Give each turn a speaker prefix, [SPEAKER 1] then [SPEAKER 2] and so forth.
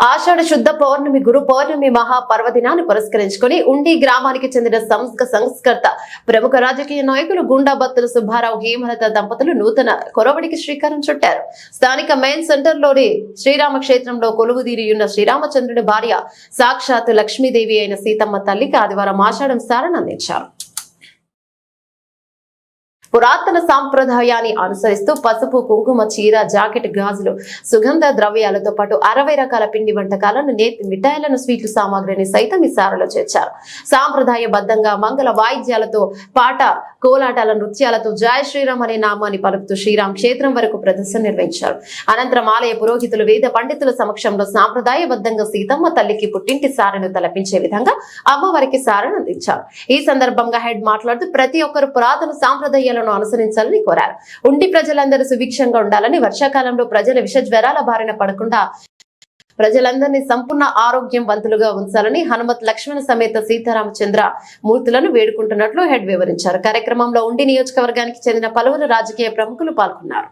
[SPEAKER 1] ఆషాఢ శుద్ధ పౌర్ణమి గురు పౌర్ణమి మహాపర్వదినాన్ని పురస్కరించుకుని ఉండి గ్రామానికి చెందిన సంస్కర్త ప్రముఖ రాజకీయ నాయకులు గుండాబత్తుల సుబ్బారావు హేమలత దంపతులు నూతన కొరవడికి శ్రీకారం చుట్టారు. స్థానిక మెయిన్ సెంటర్ లోని శ్రీరామ క్షేత్రంలో కొలువుదీరియున్న శ్రీరామచంద్రుడి భార్య సాక్షాత్ లక్ష్మీదేవి అయిన సీతమ్మ తల్లికి ఆదివారం ఆషాఢం సారను అందించారు. పురాతన సాంప్రదాయాన్ని అనుసరిస్తూ పసుపు, కుంకుమ, చీర, జాకెట్, గాజులు, సుగంధ ద్రవ్యాలతో పాటు 60 రకాల పిండి వంటకాలను, నేతి మిఠాయిలను, స్వీట్లు సామాగ్రిని సైతం ఈ సారలో చేర్చారు. సాంప్రదాయబద్ధంగా మంగళ వాయిద్యాలతో పాట, కోలాటాల నృత్యాలతో జయ శ్రీరామ్ అనే నామాన్ని పలుకుతూ శ్రీరామ్ క్షేత్రం వరకు ప్రదర్శన నిర్వహించారు. అనంతరం ఆలయ పురోహితులు, వేద పండితుల సమక్షంలో సాంప్రదాయబద్ధంగా సీతమ్మ తల్లికి పుట్టింటి సారను తలపించే విధంగా అమ్మవారికి సారను అందించారు. ఈ సందర్భంగా హెడ్ మాట్లాడుతూ ప్రతి ఒక్కరు పురాతన సాంప్రదాయాలను అనుసరించాలని కోరారు. ఉండి ప్రజలందరూ సుభిక్షంగా ఉండాలని, వర్షాకాలంలో ప్రజల విష జ్వరాల బారిన పడకుండా ప్రజలందరినీ సంపూర్ణ ఆరోగ్యవంతులుగా ఉంచాలని హనుమత్ లక్ష్మణ సమేత సీతారామచంద్ర మూర్తులను వేడుకుంటున్నట్లు హెడ్ వివరించారు. కార్యక్రమంలో ఉండి నియోజకవర్గానికి చెందిన పలువురు రాజకీయ ప్రముఖులు పాల్గొన్నారు.